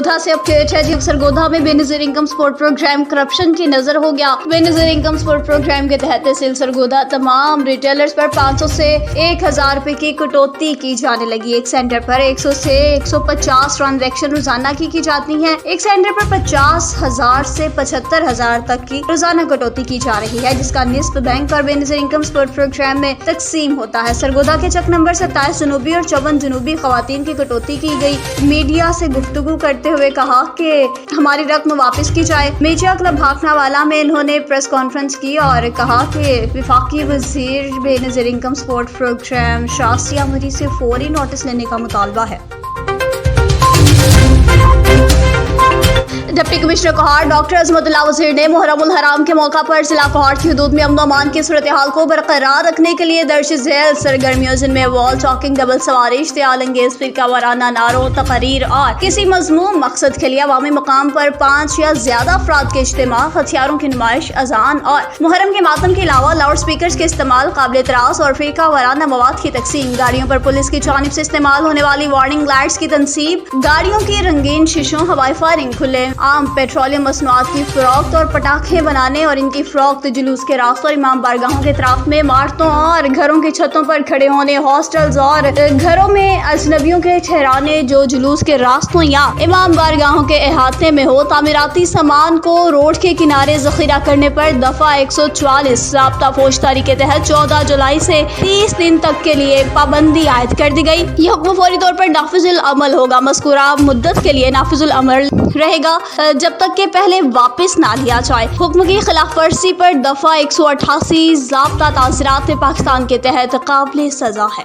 सरगोधा से अपडेट है। जी सरगोधा में Benazir income support programme corruption की नजर हो गया। बेनज़ीर इनकम सपोर्ट प्रोग्राम के तहत तहसील सरगोधा तमाम रिटेलर्स पर 500 से 1000 रुपए की कटौती की जाने लगी। एक सेंटर पर 100 से 150 ट्रांजैक्शन रोजाना की जाती है। एक सेंटर पर 50,000 से 75,000 तक की रोजाना कटौती की जा रही है, जिसका निस्ब बैंक और बेनज़ीर इनकम सपोर्ट प्रोग्राम में तकसीम होता है। सरगोधा के चक नंबर 27 जनूबी और 54 जनूबी खवातीन की कटौती की गई। मीडिया से गुफ्तगू करते हुए कहा कि हमारी रकम वापस की जाए। मीडिया क्लब भाखनावाला में इन्होंने प्रेस कॉन्फ्रेंस की और कहा कि विफाकी वजीर बेनज़ीर इनकम सपोर्ट प्रोग्राम शासिया मरी से फौरी नोटिस लेने का मुतालबा है। Deputy commissioner Kohat doctor Azmatullah वजीर ने मुहर्रमुल हराम के मौका पर जिला कोहाट की हदूद में अमन अमान की सूरत हाल को बरकरार रखने के लिए दर्ज झेल सरगर्मियों जिनमें वॉल टॉकिंग, डबल सवारी, इश्तियाल अंगेज फिरका वाराना नारों, तकरीर और किसी मजमूम मकसद के लिए अवामी मकाम पर 5 या ज्यादा अफराद के इज्तिमा, हथियारों की नुमाइश, अजान और मुहर्रम के मातम के अलावा लाउड स्पीकर के इस्तेमाल, काबिल एतराज और फिरका वाराना मवाद की तकसीम, गाड़ियों पर पुलिस की जानिब से इस्तेमाल होने वाली वार्निंग लाइट्स की तनसीब, गाड़ियों की रंगीन शीशों, हवाई फायरिंग, खुले आम पेट्रोलियम मसनूआत की फरोख्त और पटाखे बनाने और इनकी फरोख्त, जुलूस के रास्तों, इमाम बारगाहों के तरफ में इमारतों और घरों की छतों पर खड़े होने, हॉस्टल्स और घरों में अजनबियों के ठहराने जो जुलूस के रास्तों या इमाम बारगाहों के अहाते में हो, तामीराती सामान को रोड के किनारे जखीरा करने पर दफा 144 ज़ाब्ता फौजदारी के तहत 14 जुलाई से 30 दिन तक के लिए पाबंदी आयद कर दी गई। यह हुक्म फौरी तौर पर नाफिजुल अमल होगा। मज़कूरा मुद्दत के लिए नाफिजुल अमल रहेगा जब तक के पहले वापस ना लिया जाए। हुक्म की खिलाफ वर्जी पर दफा 188 ज़ाब्ता ताज़ीरात पाकिस्तान के तहत काबिल सजा है।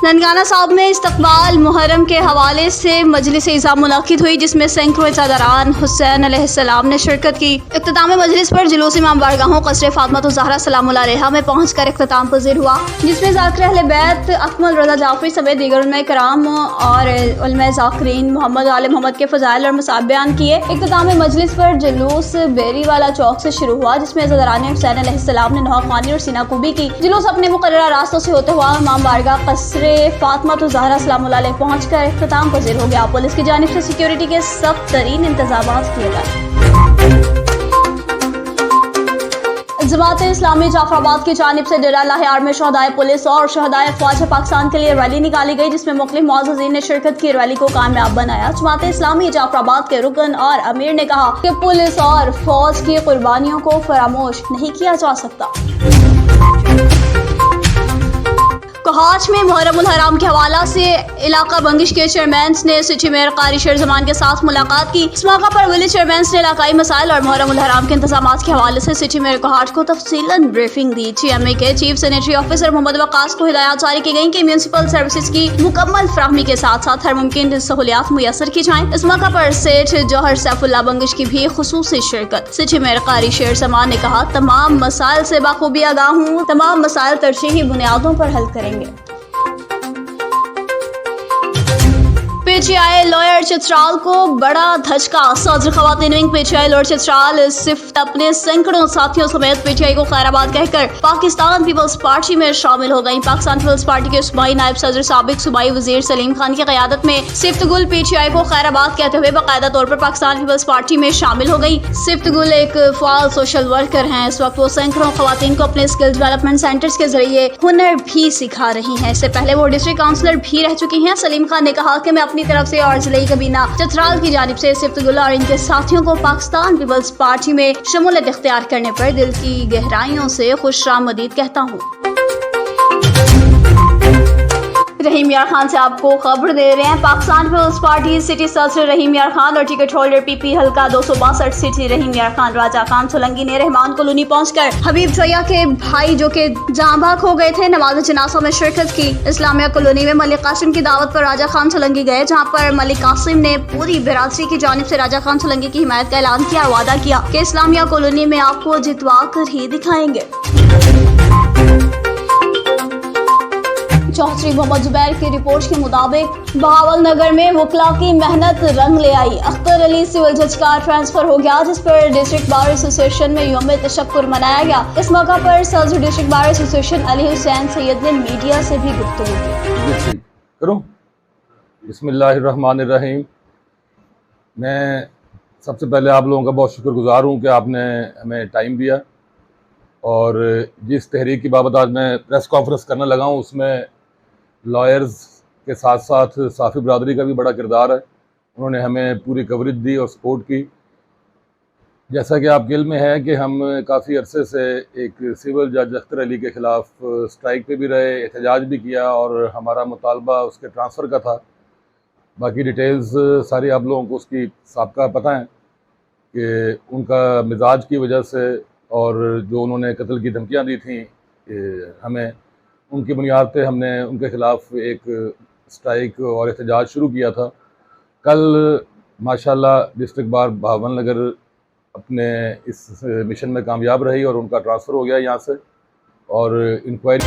ननकाना साहब में इस्तकबाल मुहर्रम के हवाले से मजलिस इज़ा मुनाकिद हुई, जिसमें सैकड़ों इज़ादारान हुसैन अलैहिस्सलाम ने शिरकत की। इख्तिताम मजलिस पर जुलूस इमाम बारगाहों कस्र फातिमा ज़हरा सलामुल्लाह अलैहा में पहुँच कर इख्तिताम पज़ीर हुआ, जिसमें ज़ाकिर अहले बैत अकमल रज़ा जाफ़री समेत दीगर उलमाए कराम और उलमाए ज़ाकिरीन मोहम्मद आले मोहम्मद के फ़ज़ाइल और मसाइब बयान किए। इख्तिताम मजलिस पर जुलूस बेरीवाला चौक से शुरू हुआ, जिसमें इज़ादारान हुसैन अलैहिस्सलाम ने नौखानी और सीनाकुबी की। जुलूस अपने मुकर्ररा रास्तों से होते हुआ इमाम बारगाह कस्र फातिमा तो ज़हरा सलामुल्लाह अलैहा पहुंचकर इख्तिताम पज़ीर हो गया। पुलिस की जानिब से सिक्योरिटी के सख्त तरीन इंतजाम किए गए। जमात इस्लामी जाफराबाद की जानिब से डेरा लाहियार में शहदाए पुलिस और शहदाए ख्वाजा पाकिस्तान के लिए रैली निकाली गई, जिसमें मुख्तलिफ मुअज़्ज़िज़ीन ने शिरकत की। रैली को कामयाब बनाया। जमात इस्लामी जाफराबाद के रुकन और अमीर ने कहा कि पुलिस और फौज की कुर्बानियों को फरामोश नहीं किया जा सकता। कोहाट में मुहर्रमुल हराम के हवाला से इलाका बंदिश के चेयरमैन ने सिटी मेयर कारी शेर जमान के साथ मुलाकात की। इस मौका पर विलेज चेयरमैन ने इलाकाई मसाइल और मुहर्रमुल हराम के इंतजामात के हवाले से सिटी मेयर कोहाट को तफसीलन ब्रीफिंग दी। GMA के chief sanitary officer Mohammad Waqas को हिदायत जारी की गई कि म्यूनसिपल सर्विसेज की मुकम्मल फराहमी के साथ साथ हर मुमकिन सहूलियात मुयसर की जाएं। इस मौका पर सेठ जौहर सैफुल्लाह बंदिश की भी खुसूसी शिरकत। सिटी मेयर कारी शेर जमान ने कहा, तमाम मसाइल से बाखूबी आगाह हूँ, तमाम मसाइल तरजीही बुनियादों पर हल करेंगे। PTI लॉयर चित्राल को बड़ा धचका। सदर खवातीन विंग PTI लॉयर चित्राल सिफ्त अपने सैकड़ों साथियों समेत PTI को खैराबाद कहकर पाकिस्तान पीपल्स पार्टी में शामिल हो गई। पाकिस्तान पीपल्स पार्टी के सूबाई नायब सदर साबिक सूबाई वजीर सलीम खान की क़यादत में सिफ्त गुल PTI को खैराबाद कहते हुए बाकायदा तौर पर पाकिस्तान पीपल्स पार्टी में शामिल हो गई। सिफ्त गुल एक फ़ाल सोशल वर्कर हैं। इस वक्त वो सैकड़ों खवातीन को अपने स्किल डेवलपमेंट सेंटर्स के जरिए हुनर भी सिखा रही हैं। इससे पहले वो डिस्ट्रिक्ट काउंसलर भी रह चुकी हैं। सलीम खान ने कहा कि मैं अपनी तरफ से और जिले कबीना चित्राल की जानिब से सिफ्त गुल और इनके साथियों को पाकिस्तान पीपल्स पार्टी में शमूलियत इख्तियार करने पर दिल की गहराइयों से खुशामदीद कहता हूँ। रहीम यार खान से आपको खबर दे रहे हैं। पाकिस्तान पीपल्स पार्टी सिटी सदर रहीम यार खान और टिकट होल्डर PP हल्का 262 सिटी रहीम यार खान राजा खान सोलंकी ने रहमान कॉलोनी पहुंचकर हबीब जोया के भाई जो के जहां भाग हो गए थे नमाज जनाजा में शिरकत की। इस्लामिया कॉलोनी में मलिक कासिम की दावत पर राजा खान सोलंकी गए, जहां पर मलिक कासिम ने पूरी बिरादरी की जानिब से राजा खान सोलंकी की हिमायत का ऐलान किया और वादा किया कि इस्लामिया कॉलोनी में आपको जितवा कर ही दिखाएंगे। चौधरी मोहम्मद जुबैर की रिपोर्ट के मुताबिक बहावल नगर में वकला की मेहनत रंग ले आई। अख्तर अली सिविल जज का ट्रांसफर हो गया, जिस पर डिस्ट्रिक्ट बार एसोसिएशन में यौम तशक्कुर मनाया गया। इस मौका पर सदर district bar association Ali Hussain Syed ने मीडिया से भी गुफ्तगू की। بسم اللہ الرحمن الرحیم۔ میں سب سے پہلے آپ لوگوں کا بہت شکر گزار ہوں کہ آپ نے ہمیں ٹائم دیا، اور جس تحریک کی بابت آج میں پریس کانفرنس کرنے لگا ہوں اس میں لائرز کے ساتھ ساتھ صحافی برادری کا بھی بڑا کردار ہے۔ انہوں نے ہمیں پوری کوریج دی اور سپورٹ کی۔ جیسا کہ آپ کے علم میں ہے کہ ہم کافی عرصے سے ایک سول جج اختر علی کے خلاف اسٹرائک پہ بھی رہے، احتجاج بھی کیا، اور ہمارا مطالبہ اس کے ٹرانسفر کا تھا۔ باقی ڈیٹیلز ساری آپ لوگوں کو اس کی سابقہ پتہ ہیں کہ ان کا مزاج کی وجہ سے اور جو انہوں نے قتل کی دھمکیاں دی تھیں ہمیں، ان کی بنیاد پہ ہم نے ان کے خلاف ایک اسٹرائک اور احتجاج شروع کیا تھا۔ کل ماشاءاللہ ڈسٹرکٹ بار بہاول نگر اپنے اس مشن میں کامیاب رہی اور ان کا ٹرانسفر ہو گیا یہاں سے، اور انکوائری۔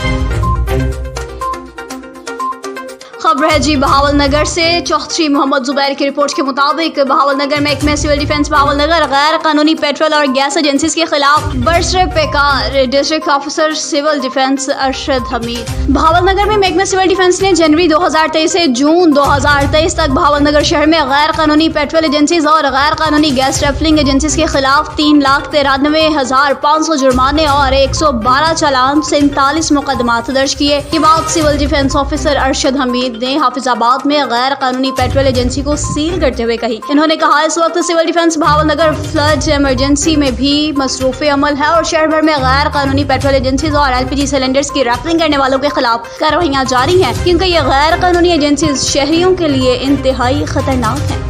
خبر ہے جی بہاول نگر سے چوہدری محمد زبیر کی رپورٹ کے مطابق بہاول نگر محکمہ سول ڈیفنس بہاول نگر غیر قانونی پیٹرول اور گیس ایجنسیز کے خلاف برسر پیکار district officer civil defence Arshad Hameed. Bahawalnagar میں محکمہ سول ڈیفنس نے جنوری 2023 سے جون 2023 تک بہاول نگر شہر میں غیر قانونی پیٹرول ایجنسیز اور غیر قانونی گیس ریفلنگ ایجنسیز کے خلاف 3,93,500 جرمانے اور 112 چالان 47 مقدمات درج کیے۔ یہ بات سول ڈیفنس آفیسر ارشد حمید نے حافظ آباد میں غیر قانونی پیٹرول ایجنسی کو سیل کرتے ہوئے کہی۔ انہوں نے کہا اس وقت civil defence Bahawalnagar flood emergency میں بھی مصروف عمل ہے اور شہر بھر میں غیر قانونی پیٹرول ایجنسیز اور LPG سلنڈرز کی ریفلنگ کرنے والوں کے خلاف کارروائیاں جاری ہیں، کیونکہ یہ غیر قانونی ایجنسیز شہریوں کے لیے انتہائی خطرناک ہیں۔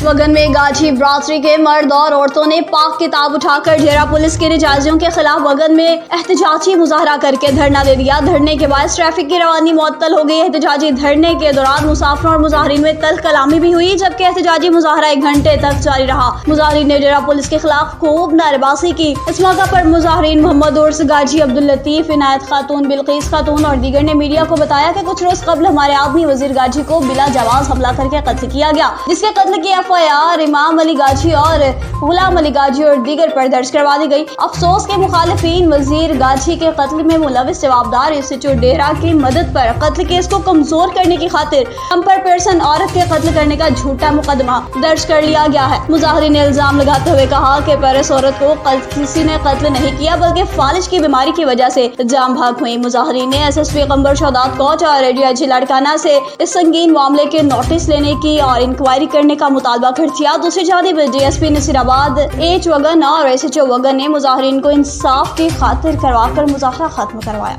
وگن میں گاجی برادری کے مرد اور عورتوں نے پاک کتاب اٹھا کر ڈیرا پولیس کے نجائزیوں کے خلاف وگن میں احتجاجی مظاہرہ کر کے دھرنا دے دیا۔ دھرنے کے باعث ٹریفک کی روانی معطل ہو گئی۔ احتجاجی دھرنے کے دوران مسافروں اور مظاہرین میں تلخ کلامی بھی ہوئی، جبکہ احتجاجی مظاہرہ 1 گھنٹے تک جاری رہا۔ مظاہرین نے ڈیرا پولیس کے خلاف خوب نعرے بازی کی۔ اس موقع پر مظاہرین محمد عرس گاجی، عبداللطیف، عنایت خاتون، بلقیس خاتون اور دیگر نے میڈیا کو بتایا کہ کچھ روز قبل ہمارے آدمی وزیر گاجی کو بلا جواز حملہ کر کے قتل کیا گیا، جس کے قتل کی FIR امام علی گاجی اور غلام علی گاجی اور دیگر پر درج کروا دی گئی۔ افسوس کے مخالفین وزیر گاجی کے قتل میں ملوث جوابدار SHO ڈیرا کی مدد پر قتل کیس کو کمزور کرنے کی خاطر امپر پرسن عورت کے قتل کرنے کا جھوٹا مقدمہ درج کر لیا گیا ہے۔ مظاہرین نے الزام لگاتے ہوئے کہا کہ پیرس عورت کو کسی نے قتل نہیں کیا بلکہ فالج کی بیماری کی وجہ سے جان بھاگ ہوئی۔ مظاہرین نے SSP قمبر شہداد کوچ اور DIG لاڑکانہ سے اس سنگین معاملے کے نوٹس لینے کی اور انکوائری کرنے کا مطالبہ کر دیا۔ دوسری جانب DSP نصیر آباد H وگن اور SHO وگن نے مظاہرین کو انصاف کی خاطر کروا کر مظاہرہ ختم کروایا۔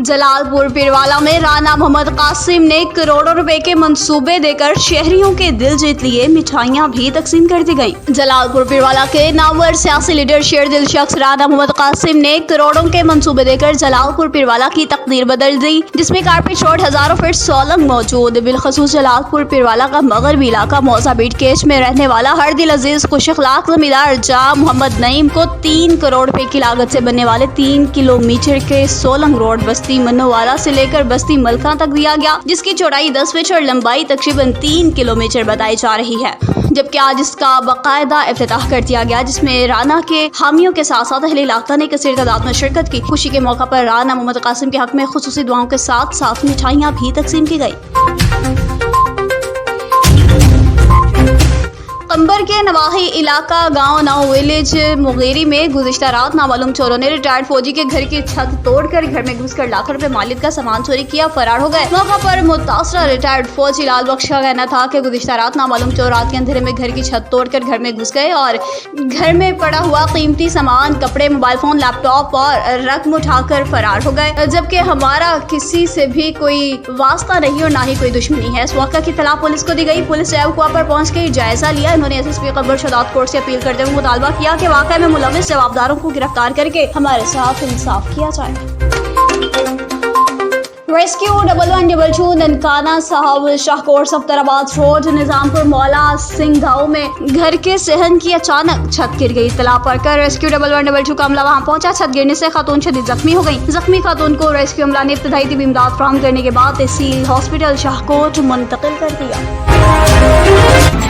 جلال پور پیروالا میں رانا محمد قاسم نے کروڑوں روپے کے منصوبے دے کر شہریوں کے دل جیت لیے، مٹھائیاں بھی تقسیم کر دی گئیں۔ جلال پور پیروالا کے نامور سیاسی لیڈر شیر دل شخص رانا محمد قاسم نے کروڑوں کے منصوبے دے کر جلال پور پیروالا کی تقدیر بدل دی، جس میں کارپیٹ روڈ ہزاروں فٹ سولنگ موجود۔ بالخصوص جلال پور پیروالا کا مغربی علاقہ موزہ بیٹ کیچ میں رہنے والا ہر دل عزیز خوش اخلاق زمیندار جاں محمد نعیم کو 3 کروڑ روپے کی لاگت سے بننے والے 3 کلومیٹر کے سولنگ روڈ بستی منووالا سے لے کر بستی ملکہ تک دیا گیا، جس کی چوڑائی 10 فٹ اور لمبائی تقریباً 3 کلومیٹر بتائی جا رہی ہے، جبکہ آج اس کا باقاعدہ افتتاح کر دیا گیا، جس میں رانا کے حامیوں کے ساتھ ساتھ اہل علاقہ نے کثیر تعداد میں شرکت کی۔ خوشی کے موقع پر رانا محمد قاسم کے حق میں خصوصی دعاؤں کے ساتھ ساتھ مٹھائیاں بھی تقسیم کی گئی۔ قمبر کے نواحی علاقہ گاؤں نو ویلیج مغیری میں گزشتہ رات نامعلوم چوروں نے ریٹائرڈ فوجی کے گھر کی چھت توڑ کر گھر میں گھس کر لاکھوں روپے مالیت کا سامان چوری کیا، فرار ہو گئے۔ موقع پر متاثرہ ریٹائرڈ فوجی لال بخش کا کہنا تھا کہ گزشتہ رات نامعلوم چور رات کے اندھیرے میں گھر کی چھت توڑ کر گھر میں گھس گئے اور گھر میں پڑا ہوا قیمتی سامان، کپڑے، موبائل فون، لیپ ٹاپ اور رقم اٹھا کر فرار ہو گئے، جبکہ ہمارا کسی سے بھی کوئی واسطہ نہیں اور نہ ہی کوئی دشمنی ہے۔ اس واقعہ کی اطلاع پولیس کو دی گئی۔ پولیس نے ایوکوا پر پہنچ کے جائزہ لیا۔ انہوں نے SSP قمبر شہداد کورٹ سے اپیل کرتے ہوئے مطالبہ کیا کہ واقعہ میں ملوث جوابداروں کو گرفتار کر کے ہمارے ساتھ انصاف کیا جائے۔ ریسکیو 1122 ننکانہ صاحب شاہ کوٹ سفتر آباد روڈ نظام پور مولا سنگھ گاؤں میں گھر کے صحن کی اچانک چھت گر گئی۔ اطلاع پڑ کر ریسکیو 1122 کا عملہ وہاں پہنچا۔ چھت گرنے سے خاتون شدید زخمی ہو گئی۔ زخمی خاتون کو ریسکیو عملہ نے ابتدائی طبی امداد فراہم کرنے کے بعد تحصیل ہاسپٹل شاہ کوٹ منتقل کر دیا۔